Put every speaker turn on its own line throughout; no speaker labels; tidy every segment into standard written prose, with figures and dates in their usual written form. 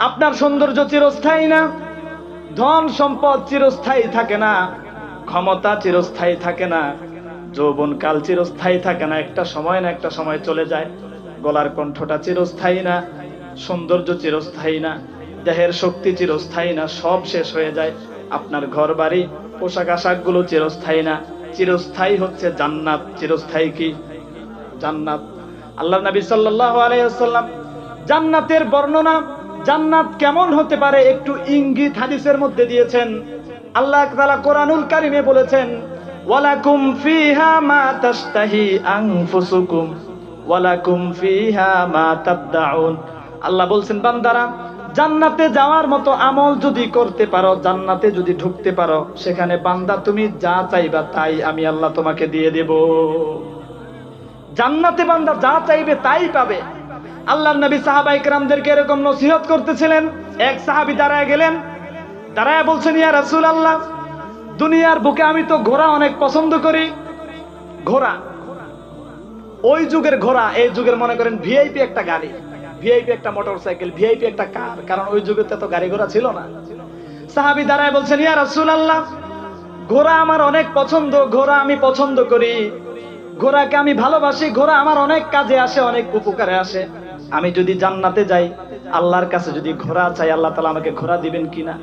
আপনার সৌন্দর্য চিরস্থায়ী না, ধন সম্পদ চিরস্থায়ী থাকে না, ক্ষমতা চিরস্থায়ী থাকে না, যৌবনকাল চিরস্থায়ী থাকে না, একটা সময় না একটা সময় চলে যায়। গলার কণ্ঠটা চিরস্থায়ী না, সৌন্দর্য চিরস্থায়ী না, দেহের শক্তি চিরস্থায়ী না, সব শেষ হয়ে যায়। আপনার ঘর বাড়ি পোশাক আশাক গুলো চিরস্থায়ী না, চিরস্থায়ী হচ্ছে জান্নাত। চিরস্থায়ী কি? জান্নাত। আল্লাহ নবী সাল্লাল্লাহু আলাইহি ওয়াসাল্লাম জান্নাতের বর্ণনা, জান্নাত কেমন হতে পারে একটু ইঙ্গিত হাদিসের মধ্যে দিয়েছেন। আল্লাহ তাআলা কোরআনুল কারীমে বলেছেন, ওয়ালাকুম ফিহা মা তাশতাহি আনফুসুকুম ওয়ালাকুম ফিহা মা তাবদাউন। আল্লাহ বলছেন, বান্দারা জান্নাতে যাওয়ার মতো আমল যদি করতে পারো, জান্নাতে যদি ঢুকতে পারো, সেখানে বান্দা তুমি যা চাইবা তাই আমি আল্লাহ তোমাকে দিয়ে দেব। জান্নাতে বান্দা যা চাইবে তাই পাবে। আল্লাহর নবী সাহাবায়ে কেরামদেরকে এরকম নসিহত করতেছিলেন। এক সাহাবী দাঁড়ায় গেলেন, দাঁড়ায় বলছেন, ইয়া রাসূলুল্লাহ, দুনিয়ার বুকে আমি তো ঘোড়া অনেক পছন্দ করি। ঘোড়া, ওই যুগের ঘোড়া, এই যুগের মনে করেন ভিআইপি একটা গাড়ি, ভিআইপি একটা মোটরসাইকেল, ভিআইপি একটা কার, কারণ ওই যুগে তো গাড়ি ঘোড়া ছিল না। সাহাবী দাঁড়ায় বলছেন, ইয়া রাসূলুল্লাহ, ঘোড়া আমার অনেক পছন্দ, ঘোড়া আমি পছন্দ করি, ঘোড়াকে আমি ভালোবাসি, ঘোড়া আমার অনেক কাজে আসে, অনেক উপকারে আসে। আমি যদি জান্নাতে যাই, আল্লাহর কাছে যদি ঘোড়া চাই, আল্লাহ তাআলা আমাকে ঘোড়া দিবেন কিনা?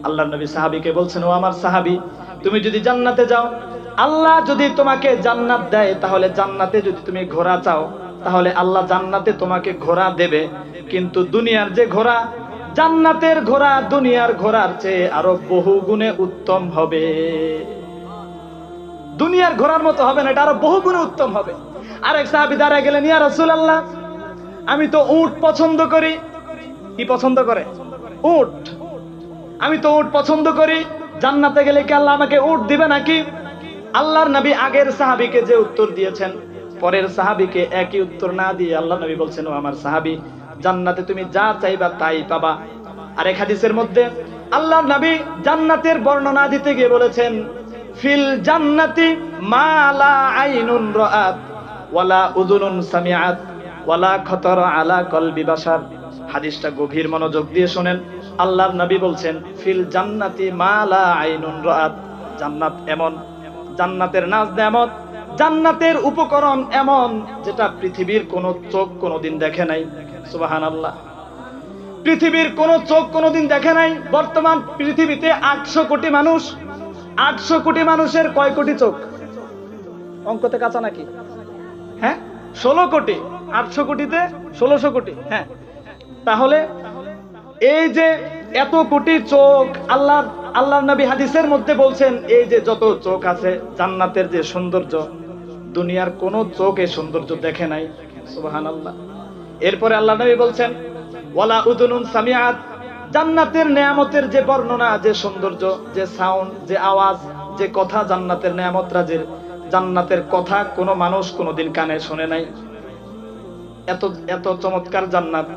আল্লাহর নবী সাহাবীকে বলছেন, ও আমার সাহাবী, তুমি যদি জান্নাতে যাও, আল্লাহ যদি তোমাকে জান্নাত দেয়, তাহলে জান্নাতে যদি তুমি ঘোড়া চাও, তাহলে আল্লাহ জান্নাতে তোমাকে ঘোড়া দেবে। কিন্তু দুনিয়ার যে ঘোড়া, জান্নাতের ঘোড়া দুনিয়ার ঘোড়ার চেয়ে আরো বহু গুণে উত্তম হবে। দুনিয়ার ঘোড়ার মতো হবে না, এটা আরো বহু গুণে উত্তম হবে। আরেক সাহাবী দাঁড়ায় গেলেন, ইয়া রাসূলুল্লাহ, আমি তো উট পছন্দ করি। কি পছন্দ করে? উট। আমি তো উট পছন্দ করি, জান্নাতে গেলে কি আল্লাহ আমাকে উট দিবে নাকি? আল্লাহর নবী আগের সাহাবীকে যে উত্তর দিয়েছেন, পরের সাহাবীকে একই উত্তর না দিয়ে আল্লাহ নবী বলছেন, ও আমার সাহাবী, জান্নাতে তুমি যা চাইবা তাই পাবা। আরেক হাদিসের মধ্যে আল্লাহর নবী জান্নাতের বর্ণনা দিতে গিয়ে বলেছেন, ফিল জান্নাতি মা লা আইনুন রাআত ওয়ালা উযুনুন সামিআত ওয়ালা খাতারা আলা কলবি বাশার। হাদিসটা গভীর মনোযোগ দিয়ে শুনেন। আল্লাহর নবী বলছেন, ফিল জান্নাতি মা লা আইনুন রাআত, জান্নাত এমন, জান্নাতের নাজ নেয়ামত, জান্নাতের উপকরণ এমন যেটা পৃথিবীর কোন চোখ কোনোদিন দেখে নাই। সুবহানাল্লাহ। পৃথিবীর কোন চোখ কোনোদিন দেখে নাই। বর্তমান পৃথিবীতে 800 কোটি মানুষ, 800 কোটি মানুষের কয় কোটি চোখ? অঙ্কতে কাঁচা নাকি? হ্যাঁ, 16 কোটি। 800 কোটিতে 1600 কোটি। হ্যাঁ, তাহলে এই যে এত কোটি চোখ, আল্লাহর নবী হাদিসের মধ্যে বলছেন, এই যে যত চোখ আছে, জান্নাতের যে সৌন্দর্য, দুনিয়ার কোন চোখ এই সৌন্দর্য দেখে নাই। সুবহানাল্লাহ। এরপরে আল্লাহ নবী বলছেন, ওয়ালা উযুনুন সামিআত, জান্নাতের নেয়ামতের যে বর্ণনা, যে সৌন্দর্য, যে সাউন্ড, যে আওয়াজ, যে কথা, জান্নাতের নেয়ামতরা, যে জান্নাতের কথা কোনো মানুষ কোনোদিন কানে শুনে নাই। এত এত চমৎকার জান্নাত।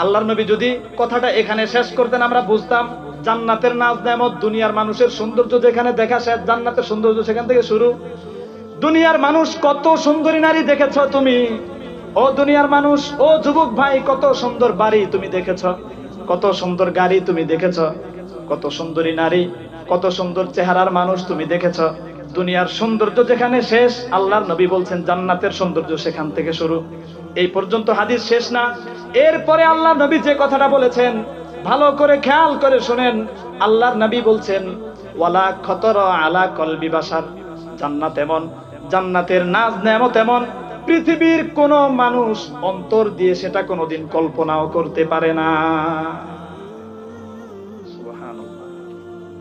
আল্লাহর নবী যদি কথাটা এখানে শেষ করতেন, আমরা বুঝতাম জান্নাতের নাজ নেয়ামত, দুনিয়ার মানুষের সৌন্দর্য যেখানে দেখা শেষ, জান্নাতের সৌন্দর্য সেখান থেকে শুরু। দুনিয়ার মানুষ কত সুন্দরী নারী দেখেছো তুমি? ও দুনিয়ার মানুষ, ও যুবক ভাই, কত সুন্দর বাড়ি তুমি দেখেছো, কত সুন্দর গাড়ি তুমি দেখেছো, কত সুন্দরী নারী, কত সুন্দর চেহারার মানুষ তুমি দেখেছো। দুনিয়ার সৌন্দর্য যেখানে শেষ, আল্লাহর নবী বলছেন জান্নাতের সৌন্দর্য সেখান থেকে শুরু। এই পর্যন্ত হাদিস শেষ না। এরপরে আল্লাহর নবী যে কথাটা বলেছেন, ভালো করে খেয়াল করে শুনেন। আল্লাহর নবী বলছেন, ওয়ালা খতরা আলা কলবি বাশার, জান্নাত এমন, জান্নাতের নাজ নেয়ামত এমন, পৃথিবীর কোন মানুষ অন্তর দিয়ে সেটা কোনোদিন কল্পনাও করতে পারে না। সুবহানাল্লাহ।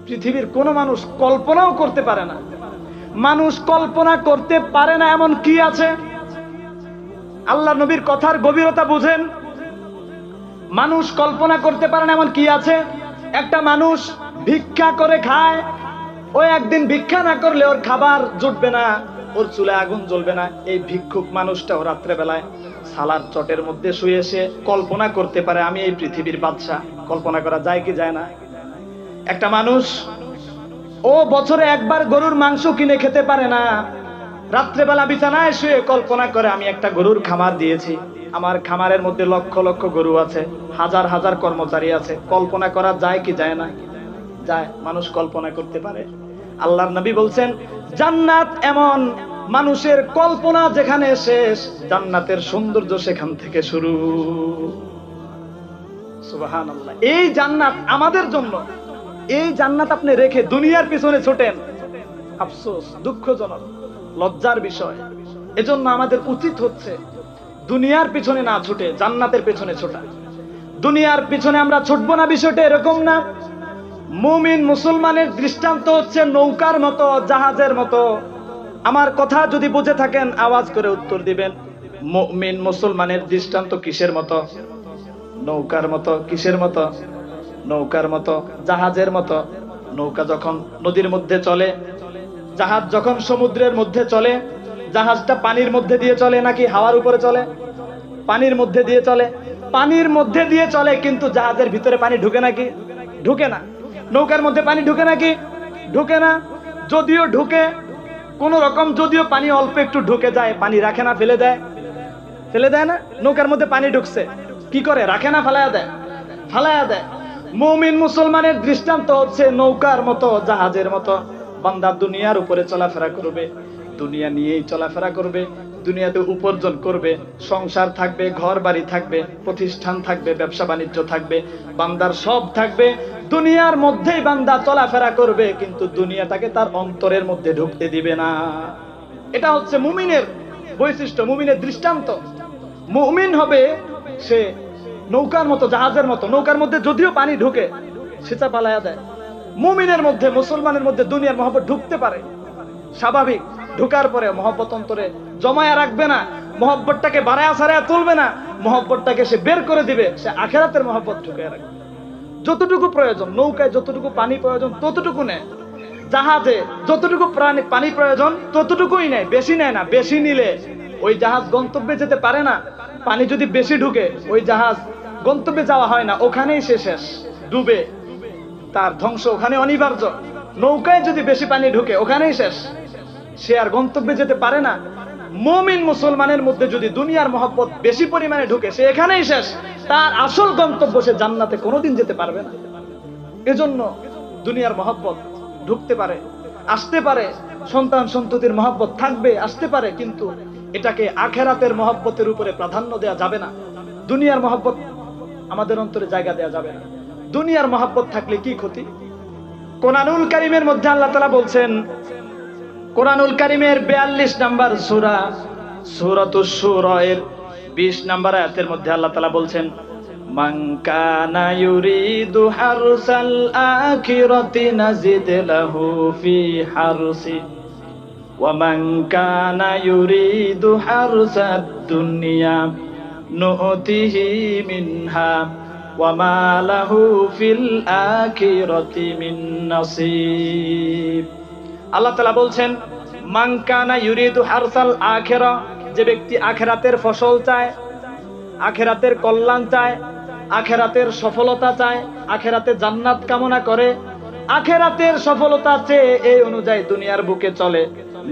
পৃথিবীর কোন মানুষ কল্পনাও করতে পারে না। মানুষ কল্পনা করতে পারে না এমন কি আছে? আল্লাহ নবীর কথার গভীরতা বুঝেন। মানুষ কল্পনা করতে পারে না এমন কি আছে? একটা মানুষ ভিক্ষা করে খায়, ও একদিন ভিক্ষা না করলে ওর খাবার জুটবে না, ওর চুলে আগুন জ্বলবে না। এই ভিক্ষুক মানুষটাও রাত্রে বেলায় সালার চটের মধ্যে শুয়ে সে কল্পনা করতে পারে আমি এই পৃথিবীর বাদশা। কল্পনা করা যায় কি যায় না? একটা মানুষ ও বছরে একবার গরুর মাংস কিনে খেতে পারে না, রাত্রেবেলা বিছানায় শুয়ে কল্পনা করে আমি একটা গরুর খামার দিয়েছি, আমার খামারের মধ্যে লক্ষ লক্ষ গরু আছে, হাজার হাজার কর্মচারী আছে। কল্পনা করা যায় কি যায় না? যায়। মানুষ কল্পনা করতে পারে। আল্লাহর নবী বলছেন, জান্নাত এমন, মানুষের কল্পনা যেখানে শেষ, জান্নাতের সৌন্দর্য সেখান থেকে শুরু। সুবহানাল্লাহ। এই জান্নাত আমাদের জন্য। এই জান্নাত আপনি রেখে দুনিয়ার পিছনে ছোটেন, আফসোস, দুঃখজনক, লজ্জার বিষয়। এজন্য আমাদের উচিত হচ্ছে দুনিয়ার পিছনে না ছুটে জান্নাতের পিছনে ছোটা। দুনিয়ার পিছনে আমরা ছুটবো না, বিষয়টা এরকম না। মুমিন মুসলমানের দৃষ্টান্ত হচ্ছে নৌকার মতো, জাহাজের মতো। আমার কথা যদি বুঝে থাকেন আওয়াজ করে উত্তর দিবেন। মুমিন মুসলমানের দৃষ্টান্ত কিসের মতো? নৌকার মতো। কিসের মতো? নৌকার মতো, জাহাজের মতো। নৌকা যখন নদীর মধ্যে চলে, জাহাজ যখন সমুদ্রের মধ্যে চলে, জাহাজটা পানির মধ্যে দিয়ে চলে নাকি হাওয়ার উপরে চলে? পানির মধ্যে দিয়ে চলে। পানির মধ্যে দিয়ে চলে, কিন্তু জাহাজের ভিতরে পানি ঢুকে নাকি? ঢুকে না। নৌকার মধ্যে পানি ঢুকে নাকি? ঢুকে না। যদিও ঢুকে, কোন রকম যদিও পানি অল্প একটু ঢুকে যায়, পানি রাখে না, ফেলে দেয়? ফেলে দেয় না? নৌকার মধ্যে পানি ঢুকছে, কি করে? রাখে না, ফালায়া দেয়? ফালায়া দেয়। মুমিন মুসলমানের দৃষ্টান্ত হচ্ছে নৌকার মতো, জাহাজের মতো। বান্দা দুনিয়ার উপরে চলাফেরা করবে, দুনিয়া নিয়েই চলাফেরা করবে, দুনিয়াতে উপার্জন করবে, সংসার থাকবে, ঘর বাড়ি থাকবে, প্রতিষ্ঠান থাকবে, ব্যবসা বাণিজ্য থাকবে, বান্দার সব থাকবে। দুনিয়ার মধ্যেই বান্দা চলাফেরা করবে, কিন্তু দুনিয়াটাকে তার অন্তরের মধ্যে ঢুকতে দিবে না। এটা হচ্ছে মুমিনের বৈশিষ্ট্য, মুমিনের দৃষ্টান্ত। মুমিন হবে সে নৌকার মতো, জাহাজের মতো। নৌকার মধ্যে যদিও পানি ঢুকে, সেটা পালায়া দেয়। মুমিনের মধ্যে, মুসলমানের মধ্যে দুনিয়ার মহব্বত ঢুকতে পারে, স্বাভাবিক। ঢুকার পরে মহব্বত অন্তরে জমায়া রাখবে না, মহব্বতটাকে বাড়ায়া সারায়া তুলবে না, মহব্বতটাকে সে বের করে দিবে। সে আখিরাতের মহব্বত ঢুকায়া রাখবে। যতটুকু প্রয়োজন, নৌকায় যতটুকু পানি প্রয়োজন ততটুকু নেয়, জাহাজে যতটুকু পানি প্রয়োজন ততটুকুই নেয়, বেশি নেয় না। বেশি নিলে ওই জাহাজ গন্তব্যে যেতে পারে না। পানি যদি বেশি ঢুকে, ওই জাহাজ গন্তব্যে যাওয়া হয় না, ওখানেই সে শেষ, ডুবে, তার ধ্বংস ওখানে অনিবার্য। নৌকায় যদি বেশি পানি ঢুকে, ওখানেই শেষ, সে আর গন্তব্যে যেতে পারে না। মুমিন মুসলমানের মধ্যে যদি দুনিয়ার মহব্বত বেশি পরিমাণে ঢুকে, সে এখানেই শেষ, তার আসল গন্তব্য সে জান্নাতে কোনোদিন যেতে পারবে না। এজন্য দুনিয়ার মহব্বত ঢুকতে পারে, আসতে পারে, সন্তান সন্ততির মহব্বত থাকবে, আসতে পারে, কিন্তু এটাকে আখিরাতের মহব্বতের উপরে প্রাধান্য দেওয়া যাবে না। দুনিয়ার মহব্বত আমাদের অন্তরে জায়গা দেওয়া যাবে না। দুনিয়ার মহব্বত থাকলে কি ক্ষতি? কোরআনুল কারীমের মধ্যে আল্লাহ তাআলা বলছেন, কোরআনুল কারীমের 42 নম্বর সূরা, সূরাতুশ শূরা এর 20 নম্বর আয়াতের মধ্যে আল্লাহ তাআলা বলছেন, মান কানা ইউরিদু হারসাল আখিরাতি নাজিদ লাহু ফি হারসি ওয়া মান কানা ইউরিদু হারসাদ দুনিয়া নু'তিহি মিনহা ওয়া মা লাহু ফিল আখিরাতি মিন নাসিব। আল্লাহ তাআলা বলছেন, মান কানা ইউরিদু হারসাল আখিরা, যে ব্যক্তি আখিরাতের ফসল চায়, আখিরাতের কল্যাণ চায়, আখিরাতের সফলতা চায়, আখিরাতে জান্নাত কামনা করে, আখিরাতের সফলতা চেয়ে এই অনুযায়ী দুনিয়ার বুকে চলে,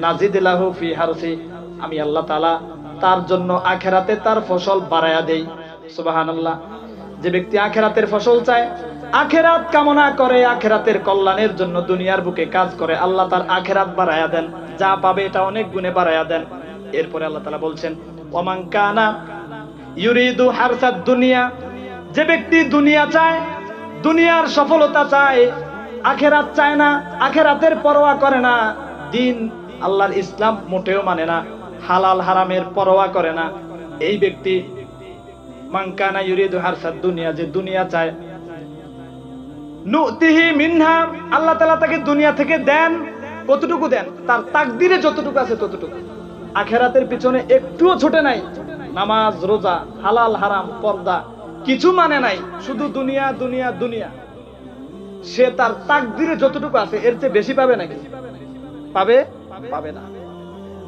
নাজিদ লাহু ফি হারসি, আমি আল্লাহ তাআলা তার জন্য আখিরাতে তার ফসল বাড়ায়া দেই। সুবহানাল্লাহ। যে ব্যক্তি আখিরাতের ফসল চায়, আখিরাত কামনা করে, আখিরাতের কল্যাণের জন্য দুনিয়ার বুকে কাজ করে, আল্লাহ তার আখিরাত বাড়ায়া দেন, যা পাবে এটা অনেক গুণে বাড়ায়া দেন। এরপরে আল্লাহ তাআলা বলছেন, ওয়া মান কানা ইউরিদু হারসাদ দুনিয়া, যে ব্যক্তি দুনিয়া চায়, দুনিয়ার সফলতা চায়, আখিরাত চায় না, আখিরাতের পরোয়া করে না, দিন আল্লাহর ইসলাম মোটেও মানে না, হালাল হারামের পরোয়া করে না, এই ব্যক্তি মান কানা ইউরিদু হারসাদ দুনিয়া, যে দুনিয়া চায়, নুতিহি মিনহা, আল্লাহ তাআলা তাকে দুনিয়া থেকে দেন। কতটুকু দেন? তার তাকদিরে যতটুকু আছে ততটুকু। আখিরাতের পিছনে একটুও ছোটে নাই, নামাজ রোজা হালাল হারাম পর্দা কিছু মানে নাই, শুধু দুনিয়া দুনিয়া দুনিয়া। সে তার তাকদিরে যতটুকু আছে এর চেয়ে বেশি পাবে নাকি? পাবে? পাবে না।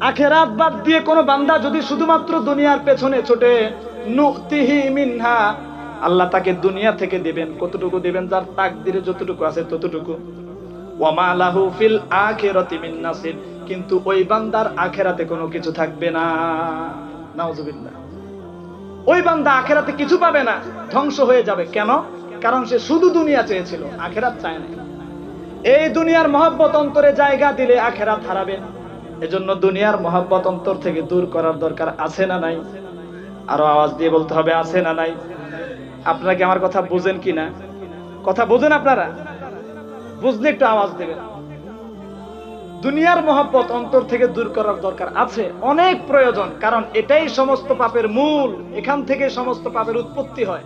আখিরাত বাদ দিয়ে কোনো বান্দা যদি শুধুমাত্র দুনিয়ার পেছনে ছোটে, নুতিহি মিনহা, আল্লাহ তাকে দুনিয়া থেকে দিবেন। কতটুকু দিবেন? যার তাকদিরে যতটুকু আছে ততটুকু। ওয়া মা লাহু ফিল আখিরাতি মিন নাসিব, কিন্তু ওই বান্দার আখিরাতে কোনো কিছু থাকবে না। নাউজুবিল্লাহ। ওই বান্দা আখেরাতে কিছু পাবে না, ধ্বংস হয়ে যাবে। কেন? কারণ সে শুধু দুনিয়া চেয়েছিল, আখেরাত চায় না। এই দুনিয়ার মহব্বত অন্তরে জায়গা দিলে আখেরাত হারাবেন। এজন্য দুনিয়ার মহব্বত অন্তর থেকে দূর করার দরকার আছে না নাই? আরো আওয়াজ দিয়ে বলতে হবে, আছে না নাই? আপনারা কি আমার কথা বুঝেন কিনা? কথা বুঝেন আপনারা? বুঝলে একটু আওয়াজ দেবেন। দুনিয়ার মহব্বত অন্তর থেকে দূর করার দরকার আছে, অনেক প্রয়োজন। কারণ এটাই সমস্ত পাপের মূল, এখান থেকে সমস্ত পাপের উৎপত্তি হয়।